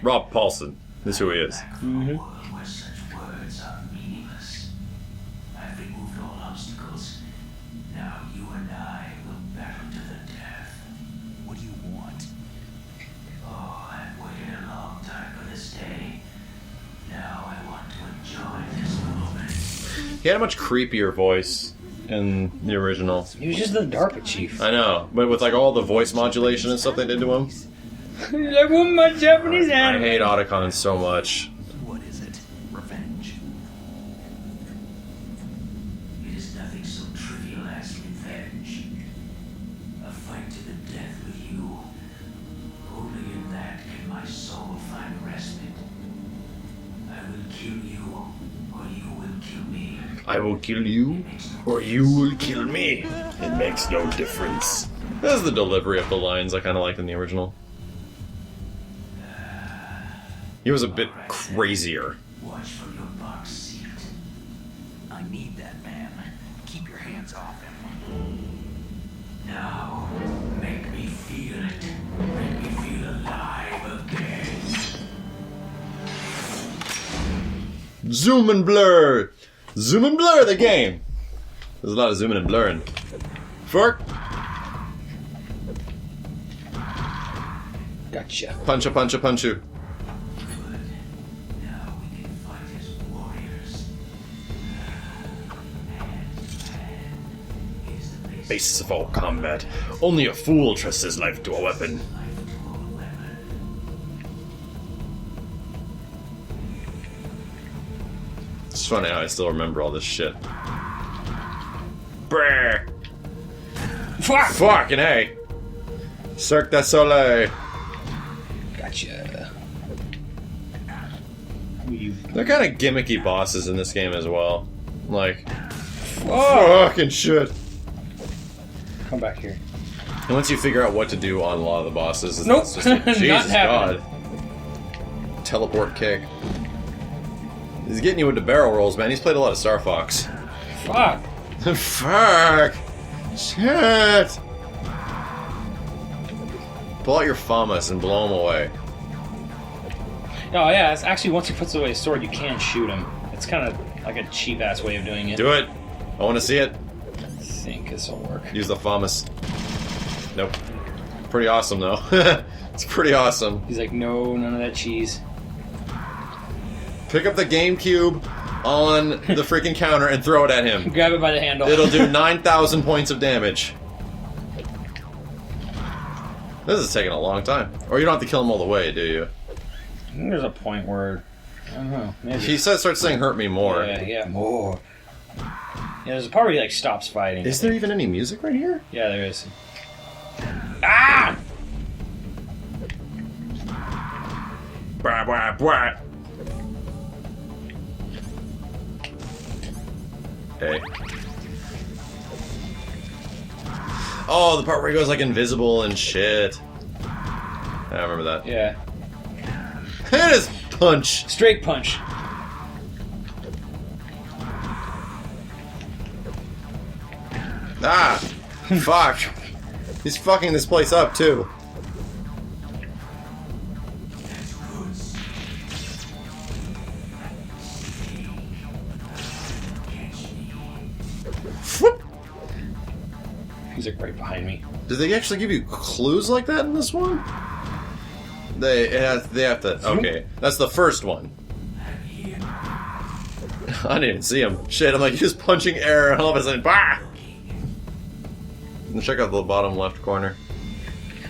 Rob Paulson is who he is. Mm-hmm. Where such words are meaningless. I've removed all obstacles. Now you and I will battle to the death. What do you want? Oh, I've waited a long time for this day. Now I want to enjoy this moment. He had a much creepier voice in the original. He was just the DARPA chief. I know, but with like all the voice modulation and stuff they did to him. I want my Japanese I anime. hate Otacon so much. What is it? Revenge. It is nothing so trivial as revenge. A fight to the death with you. Only in that can my soul find respite. I will kill you, or you will kill me. I will kill you, or you will kill me. It makes no difference. That's the delivery of the lines I kind of liked in the original. He was a bit crazier. Watch from your box seat. I need that man. Keep your hands off him. Now, make me feel it. Make me feel alive again. Zoom and blur! Zoom and blur the game! There's a lot of zooming and blurring. Fork! Gotcha. Puncha, puncha, punchu. Now we can fight as warriors. Here's the basic Basis of all combat. Only a fool trusts his life to a weapon. life to a weapon. It's funny how I still remember all this shit. Brrr! Fuck! Fucking A! Cirque du Soleil! Gotcha. They're kind of gimmicky bosses in this game as well. Like, Oh! fucking shit. Come back here. And once you figure out what to do on a lot of the bosses, it's Nope. just like, Not Jesus happening. God. Teleport kick. He's getting you into barrel rolls, man. He's played a lot of Star Fox. Fuck! Fuck! Shit! Pull out your FAMAS and blow him away. Oh yeah, it's actually once he puts away his sword, you can shoot him. It's kind of like a cheap ass way of doing it. Do it! I want to see it. I think this will work. Use the FAMAS. Nope. Pretty awesome, though. It's pretty awesome. He's like, no, none of that cheese. Pick up the GameCube on the freaking counter and throw it at him. Grab it by the handle. It'll do 9,000 points of damage. This is taking a long time. Or you don't have to kill him all the way, do you? I think there's a point where I don't know. Maybe. He starts saying "hurt me more." Yeah, more. Yeah, there's a part where he like stops fighting. Is there even any music right here? Yeah, there is. Ah! Blah, blah, blah. Hey. Oh, the part where he goes like invisible and shit. I remember that. Yeah. Hit his punch. Straight punch. Ah, fuck. He's fucking this place up too. Whoop. He's like right behind me. Did they actually give you clues like that in this one? They have to. Okay, that's the first one. I didn't even see him. Shit, I'm like just punching air, and all of a sudden, bah! And check out the bottom left corner.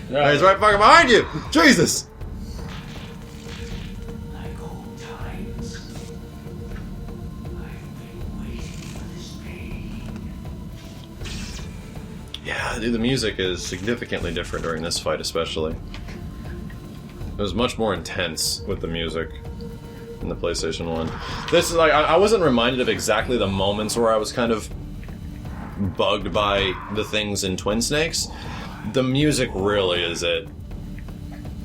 No. He's right fucking behind you. Jesus. Like old times. I've been waiting for this pain. Yeah, dude, the music is significantly different during this fight, especially. It was much more intense with the music in the PlayStation 1. This is like I wasn't reminded of exactly the moments where I was kind of bugged by the things in Twin Snakes. The music really is it.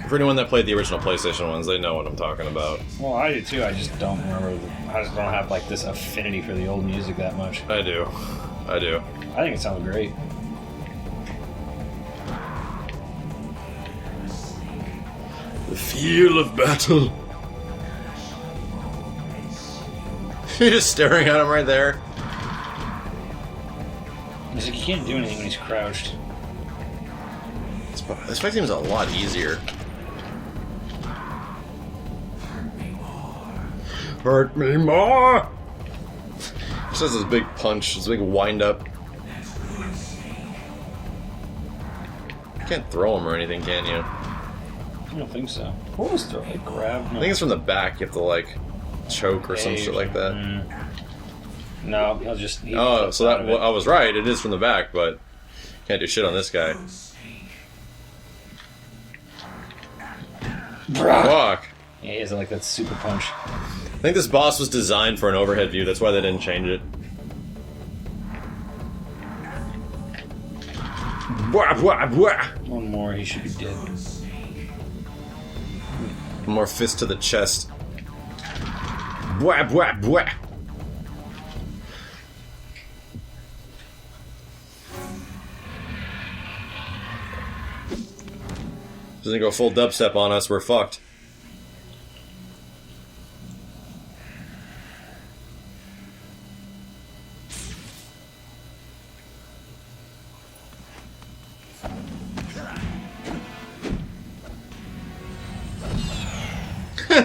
For anyone that played the original PlayStation ones, they know what I'm talking about. Well, I do too. I just don't remember. I just don't have like this affinity for the old music that much. I do. I think it sounds great. The feel of battle. You're just staring at him right there. He's like, he can't do anything when he's crouched. This fight seems a lot easier. Hurt me more! Just has this big punch, this big wind up. You can't throw him or anything, can you? I don't think so. What was throw? Like grab? I think it's from the back, you have to like choke or some shit like that. No, he'll just. Oh, so that I was right, it is from the back, but can't do shit on this guy. Fuck. Yeah, he has like that super punch. I think this boss was designed for an overhead view, that's why they didn't change it. Bwah, bwah, bwah. One more, he should be dead. One more fist to the chest. Bwah, bwah, bwah. Doesn't go full dubstep on us, we're fucked.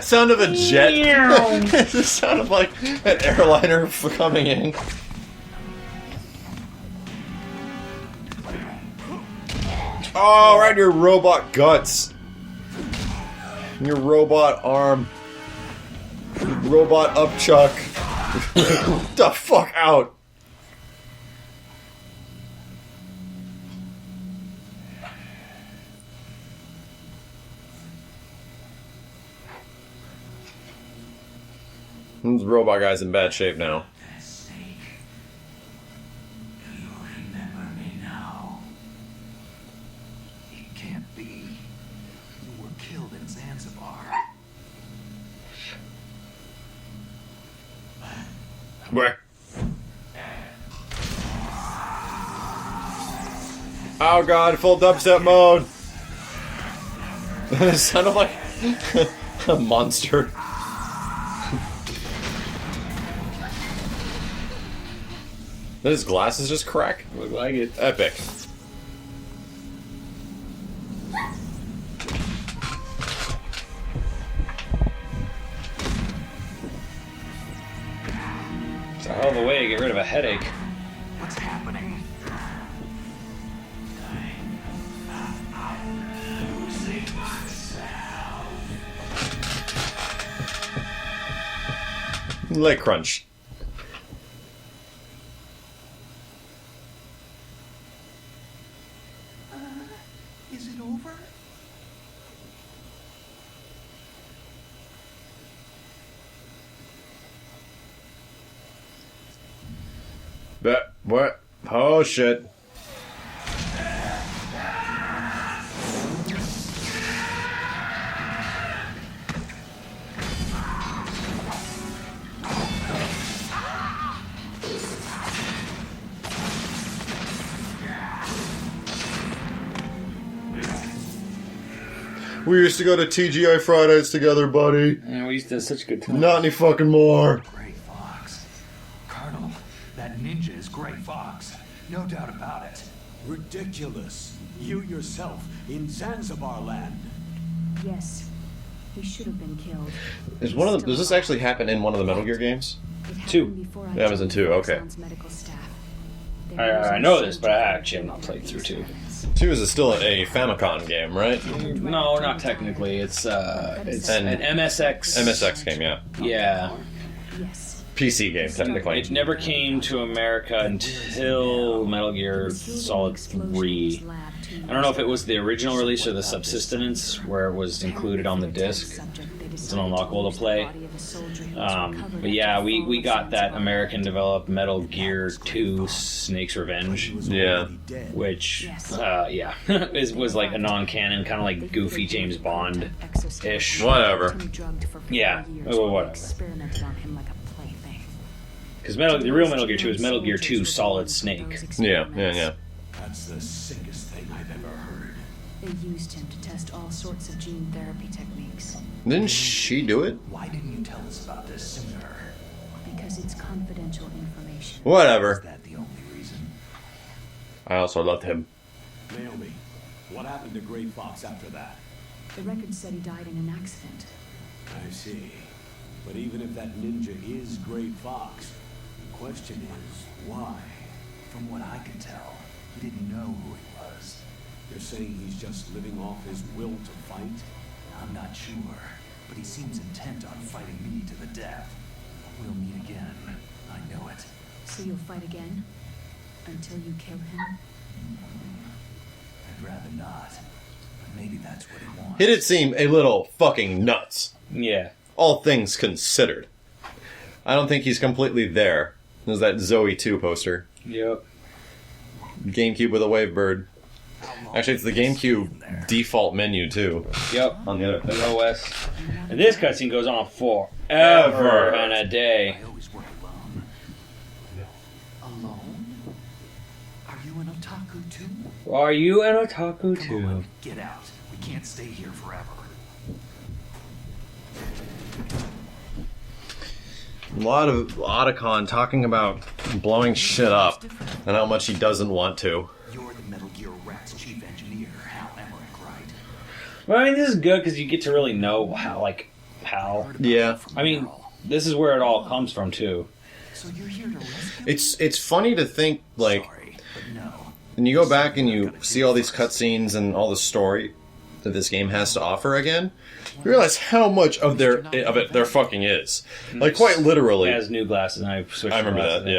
Sound of a jet. It's the sound of like an airliner coming in. Oh, right in your robot guts. Your robot arm. Your robot upchuck. The fuck out. This robot guy's in bad shape now. Snake. Do you remember me now? It can't be. You were killed in Zanzibar. Where? Oh god, full dubstep mode! It sounded like a monster. Did his glasses just crack? Look like it. Epic. It's a hell of a way to get rid of a headache. What's happening? I'm losing myself. Leg crunch. Is it over? What? Oh shit. We used to go to TGI Fridays together, buddy. Yeah, we used to have such a good time. Not any fucking more. Gray Fox. Colonel, that ninja is Gray Fox. No doubt about it. Ridiculous. You yourself in Zanzibar land. Yes, he should have been killed. Is one of the, does this actually happen in one of the Metal Gear games? It happened Two. before Yeah, it was in two, okay. Exxon's medical staff. I know this, but I actually have not played through 2. 2 is still a Famicom game, right? No, not technically. It's an MSX. MSX game, yeah. Yeah. Yes. PC game, technically. It never came to America until Metal Gear Solid 3. I don't know if it was the original release or the Subsistence, where it was included on the disc. It's an unlockable to play. But yeah, we got that American-developed Metal Gear 2 Snake's Revenge. Yeah. Which, was like a non-canon, kind of like goofy James Bond-ish. Whatever. Yeah, whatever. Because the real Metal Gear 2 is Metal Gear 2 Solid Snake. Yeah. That's the sickest thing I've ever heard. They used him to test all sorts of gene therapy techniques. Didn't she do it? Why didn't you tell us about this sooner? Because it's confidential information. Is Whatever. that the only reason? I also loved him. Naomi, what happened to Gray Fox after that? The record said he died in an accident. I see. But even if that ninja is Gray Fox, the question is, why? From what I can tell, he didn't know who he was. You're saying he's just living off his will to fight? I'm not sure, but he seems intent on fighting me to the death. We'll meet again. I know it. So you'll fight again? Until you kill him? I'd rather not. But maybe that's what he wants. He did seem a little fucking nuts. Yeah. All things considered. I don't think he's completely there. There's that Zoe 2 poster. Yep. GameCube with a wave bird. Actually, it's the GameCube default menu, too. Yep. On the other The thing. OS. And this cutscene goes on forever Ever. and a day. I always work alone. Alone? Are you an otaku too? Are you an otaku Come too? on, get out. We can't stay here forever. A lot of Otacon talking about blowing shit up and how much he doesn't want to. You're the Metal Gear Rat's chief engineer, Hal Emmerich, right? Well, I mean, this is good because you get to really know how. Yeah. I mean, this is where it all comes from too. So you're here to rescue? It's funny to think, like, Sorry, but no. when you go back and you see all these cutscenes and all the story that this game has to offer again, you realize how much of it there fucking is. Like, quite He literally. has new glasses, and I switched. I remember glasses that, in.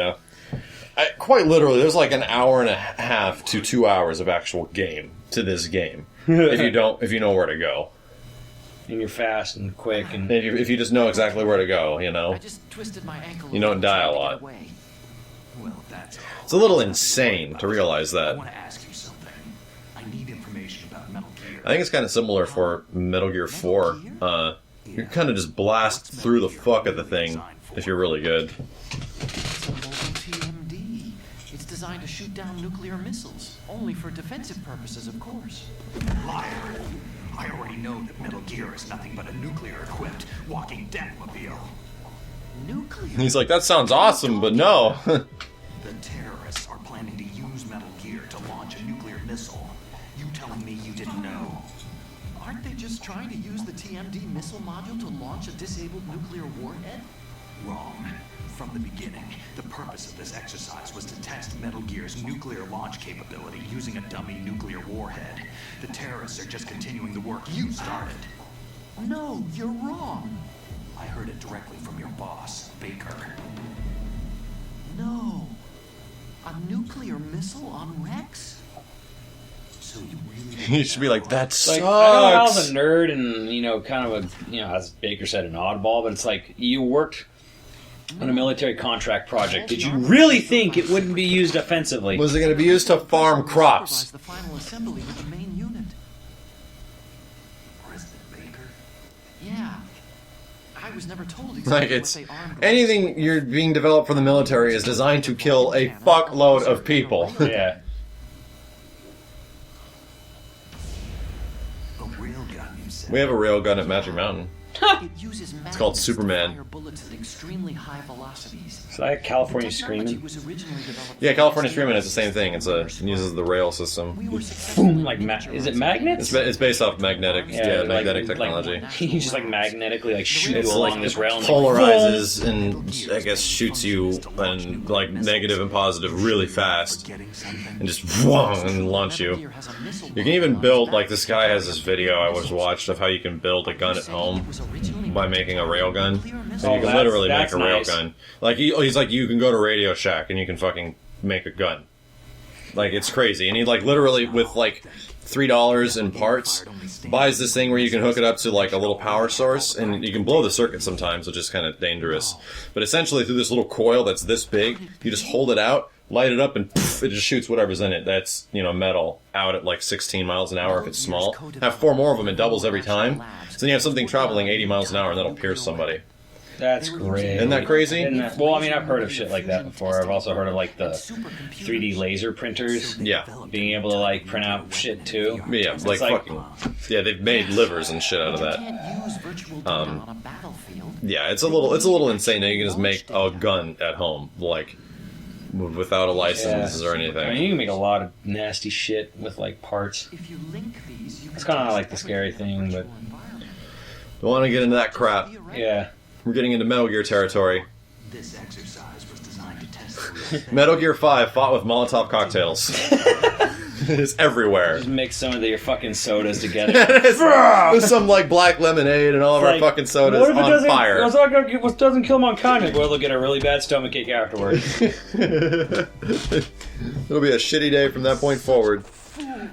yeah. Quite literally, there's like an hour and a half to 2 hours of actual game to this game. if you know where to go. And you're fast and quick, and If you just know exactly where to go, you know. I just twisted my ankle. You don't die a trying to lot. get away. Well, that's all. It's a little insane to realize I that. want to ask you something. I need information about Metal Gear. I think it's kind of similar for Metal Gear 4. You kind of just blast through the fuck of the thing if you're really good. It's a mobile TMD. It's designed to shoot down nuclear missiles, only for defensive purposes, of course. Liar! I already know that Metal Gear is nothing but a nuclear-equipped walking deathmobile. Nuclear? He's like, that sounds awesome, but no. The terrorists are planning to use Metal Gear to launch a nuclear missile. You telling me you didn't know? Aren't they just trying to use the TMD missile module to launch a disabled nuclear warhead? Wrong. From the beginning, the purpose of this exercise was to test Metal Gear's nuclear launch capability using a dummy nuclear warhead. The terrorists are just continuing the work you started. No, you're wrong. I heard it directly from your boss, Baker. No. A nuclear missile on Rex? So you really You should be like, that like I know I was sucks. a nerd and kind of as Baker said, an oddball, but it's like you worked on a military contract project. Did you really think it wouldn't be used offensively? Was it going to be used to farm crops? Supervise the final assembly with the main unit. President Baker? Yeah. I was never told exactly Like, what it's they armed with. anything you're being developed for the military is designed to kill a fuckload of people. Yeah. A railgun, you said. We have a railgun at Magic Mountain. It uses called magnets Superman. to fire bullets at extremely high velocities. So I had California The technology Screaming. was originally developed Yeah, for California SDRs. Screaming is the same thing. It uses the rail system. We were successful in Like is it miniaturizing magnets? It's based off magnetic, magnetic like- technology. You just magnetically shoot It's along like this rail and polarizes and I guess shoots you and like negative and positive really fast Getting something? and just whong and launch Metal you. Gear has a missile You can even module build on like its this back. guy has this video I was watched of how you can build a gun at home by making a railgun. So you can that's- literally make that's a nice. railgun. Like he's like you can go to Radio Shack and you can fucking make a gun. Like it's crazy, and he like literally with like $3 in parts buys this thing where you can hook it up to like a little power source, and you can blow the circuit sometimes, which is kind of dangerous. But essentially, through this little coil that's this big, you just hold it out, light it up, and poof, it just shoots whatever's in it. That's metal out at like 16 miles an hour if it's small. Have 4 more of them, it doubles every time. So then you have something traveling 80 miles an hour, and that'll pierce somebody. That's They were great. using Isn't that crazy? Isn't that- well, I mean, I've heard of shit like that fusion before. I've also heard of like the testing and supercomputers. 3D laser printers. Yeah. Being able to like print out shit too. Yeah, It's like fucking. Yeah, they've made livers and shit out of You that. can't use virtual data on a battlefield. Yeah, it's a little insane that you can just make a gun at home, like without a license or I mean, anything. you can make a lot of nasty shit with like parts. If you link these, you It's can kinda test like the scary everything in a thing, but- virtual environment. Don't want to get into that crap. Yeah. We're getting into Metal Gear territory. This exercise was designed to test the real Metal Gear 5 fought with Molotov cocktails. It's everywhere. Just mix some of your fucking sodas together. There's some like black lemonade and all of our Like, fucking sodas what if it on doesn't, fire. It's not gonna, what doesn't kill mankind? Well, they'll get a really bad stomachache afterwards. It'll be a shitty day from that point forward.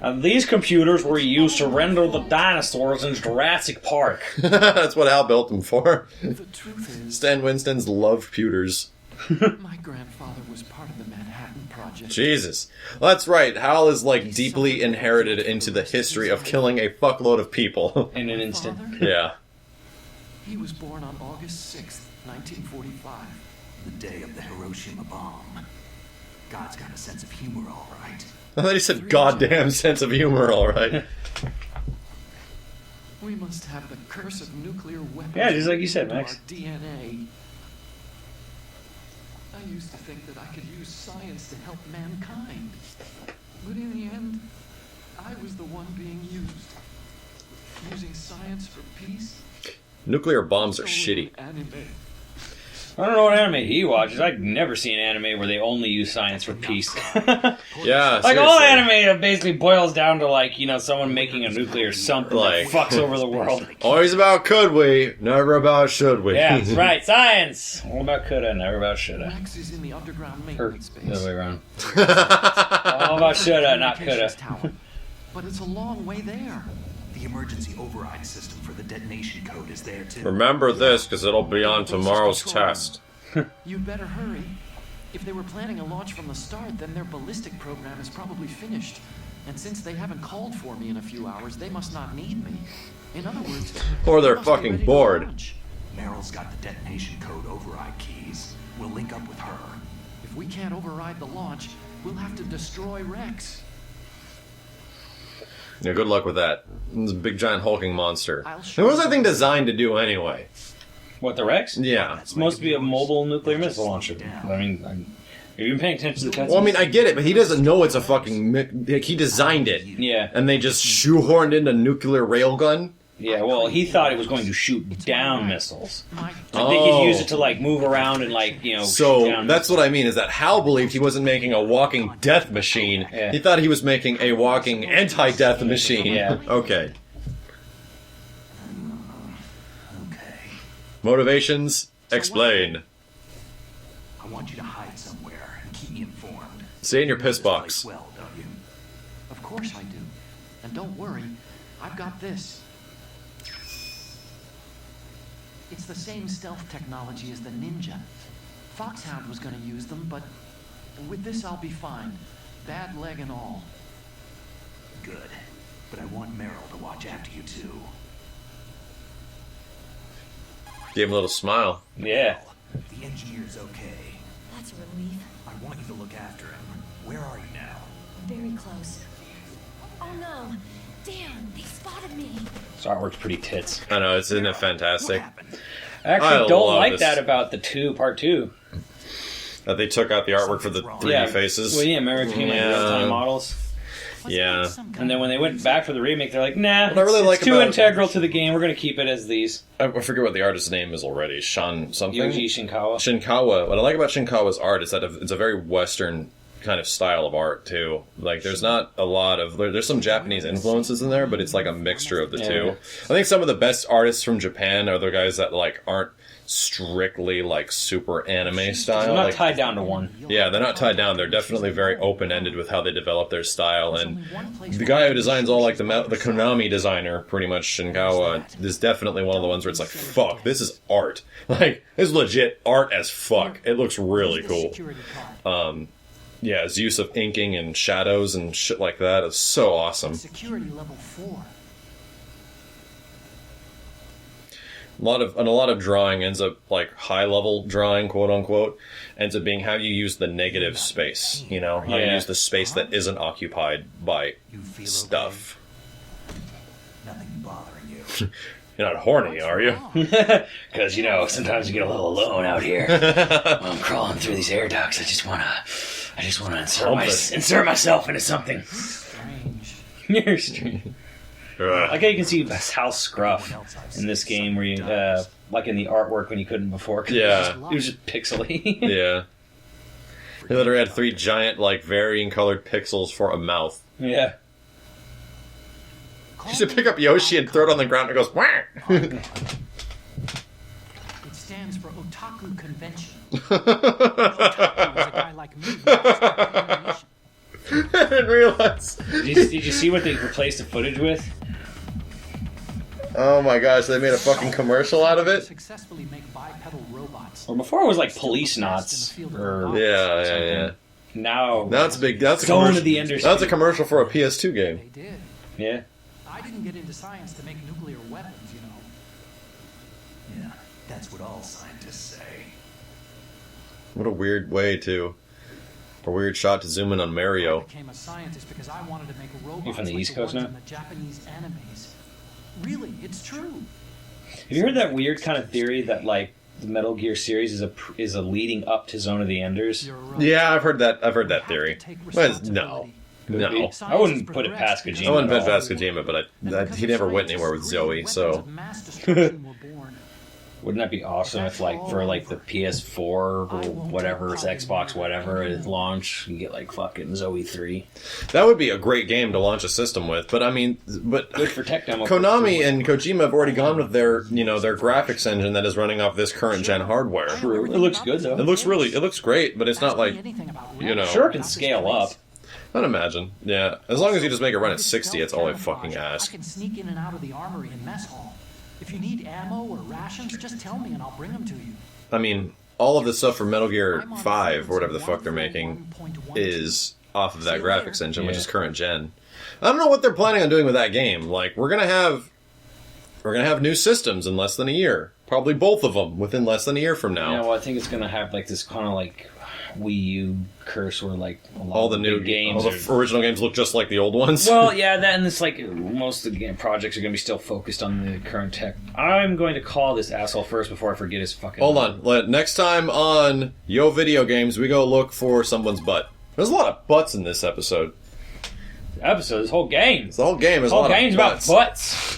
And these computers were used to render the dinosaurs in Jurassic Park. That's what Hal built them for. The truth is, Stan Winston's love pewters. my grandfather was part of the Manhattan Project. Jesus. Well, that's right. Hal is like deeply inherited into the history of killing a fuckload of people. In an instant. Father? Yeah. He was born on August 6th, 1945. the day of the Hiroshima bomb. God's got a sense of humor, all right. I thought he said goddamn sense of humor, alright. We must have the curse of nuclear weapons. Yeah, just like you said, into Max. Our DNA. I used to think that I could use science to help mankind. But in the end, I was the one being used. Using science for peace. Nuclear bombs are shitty. Anime. I don't know what anime he watches. I've never seen anime where they only use science for peace. Yeah, Like, all seriously. anime basically boils down to, like, you know, someone making a nuclear something Like- that fucks over the world. Always about could we, never about should we. Yeah, that's right. Science! All about coulda, never about shoulda. Rex is in the underground Or maintenance the base. other way around. All about shoulda, not coulda. Communications tower. But it's a long way there. The emergency override system for the detonation code is there too. Remember this, because it'll be on tomorrow's test. You'd better hurry. If they were planning a launch from the start, then their ballistic program is probably finished. And since they haven't called for me in a few hours, they must not need me. In other words, Or they they're must be fucking ready to bored. launch. Meryl's got the detonation code override keys. We'll link up with her. If we can't override the launch, we'll have to destroy Rex. Yeah, good luck with that. It's a big giant hulking monster. I'll And show what was you. that thing designed to do anyway? What, the Rex? Yeah. It's supposed to be a mobile nuclear missile launcher. I mean, have you been paying attention to the cutscenes? Well, I mean, I get it, but he doesn't know it's a fucking... Like, he designed it. Yeah. And they just shoehorned in a nuclear railgun? Yeah, well, he thought it was going to shoot down missiles. My I think he'd use it to, like, move around and, like, you know, shoot So down that's what I mean, is that Hal believed he wasn't making a walking death machine. Yeah. He thought he was making a walking anti-death machine. Yeah. Okay. Okay. Motivations, explain. I want you to hide somewhere and keep me informed. Stay in your You know piss this place box. well, don't you? Of course I do. And don't worry, I've got this. It's the same stealth technology as the Ninja. Foxhound was gonna use them, but with this I'll be fine. Bad leg and all. Good. But I want Meryl to watch after you too. Gave him a little smile. Yeah. The engineer's okay. That's a relief. I want you to look after him. Where are you now? Very close. Oh no! Damn, they spotted me. This artwork's pretty tits. I know, isn't it What fantastic? happened? I actually I don't love like this. that about the part 2. That they took out the artwork for the 3D Yeah. faces. Well, yeah, Mary came like Yeah. real-time models. Yeah. And then when they went back for the remake, they're like, nah, What I really it's like too about- integral to the game. We're going to keep it as these. I forget what the artist's name is already. Sean something? Yoji Shinkawa. Shinkawa. What I like about Shinkawa's art is that it's a very Western kind of style of art too. Like, there's not a lot of there's some Japanese influences in there, but it's like a mixture of the Yeah. two. I think some of the best artists from Japan are the guys that like aren't strictly like super anime style. I'm not Like, tied down to one. yeah, they're not tied down. They're definitely very open-ended with how they develop their style. There's And only one place the where guy who designs all like the Konami designer, pretty much Shinkawa, is definitely one of the ones where it's like, fuck, this is art. Like, this is legit art as fuck. It looks really the cool. security card. Yeah, his use of inking and shadows and shit like that is so awesome. Security level 4. A lot of drawing ends up, like, high-level drawing, quote-unquote, ends up being how you use the negative space, you know? How you Yeah. use the space that isn't occupied by You feel stuff. okay? Nothing bothering you. You're not horny, are you? Because, you know, sometimes you get a little alone out here. When I'm crawling through these air ducts, I just want to insert myself into something. Strange. You're strange. Like how you can see Hal Scruff in this game, where you, like in the artwork when you couldn't before. 'Cause Yeah. it was just pixely. Yeah. He literally had 3 giant, like, varying colored pixels for a mouth. Yeah. He should pick up Yoshi and throw it on the ground and it goes, wah! It stands for Otaku Convention. Otaku is a guy like me who likes animation. I didn't realize. Did you see what they replaced the footage with? Oh my gosh, they made a fucking commercial out of it? Successfully make bipedal robots. Or before it was like police knots. Or Yeah. now That's a big, that's a Zone commercial. of the Enders. That's a commercial for a PS2 game. They did. Yeah. I didn't get into science to make nuclear weapons, you know. Yeah, that's what all scientists say. What a weird way to, a weird shot to zoom in on I Mario. became a scientist because I wanted to make robots You from the like East the Coast ones now? in the Japanese animes. Really, it's true. Have you heard that weird kind of theory that like the Metal Gear series is a leading up to Zone of the Enders? You're right. Yeah, I've heard that You have to theory. take But no. responsibility. No. I wouldn't put it past Kojima. I wouldn't bet at all. past Kojima, but And because he of never went scientists, anywhere with great Zoe, weapons so... of mass destruction were born. Wouldn't that be awesome if like for like the PS4 or whatever, it's Xbox whatever at launch, you get like fucking Zoe 3. That would be a great game to launch a system with, but I mean, but Good for tech demo. Konami and Kojima have already gone with their, their graphics engine that is running off this current gen hardware. True. It looks good, though. It looks great, but it's not like, you know. Sure, it can scale up. I'd imagine. Yeah, as long as you just make it run at 60, it's all I fucking I ask. can sneak in and out of the armory and mess hall. If you need ammo or rations, just tell me and I'll bring them to you. I mean, all of the stuff for Metal Gear 5, or whatever the fuck they're making, is off of that graphics engine, which Yeah. is current gen. I don't know what they're planning on doing with that game. Like, we're gonna have new systems in less than a year. Probably both of them within less than a year from now. Yeah, well, I think it's gonna have like this kind of like Wii U curse where like a lot All of the new big games. all the original games look just like the old ones. Well, yeah, that and it's like most of the game projects are going to be still focused on the current tech. I'm going to call this asshole first before I forget his fucking. Hold on. Next time on Yo Video Games, we go look for someone's butt. There's a lot of butts in this episode. Episode, this whole game. The whole game is This a whole lot of game's about butts. butts.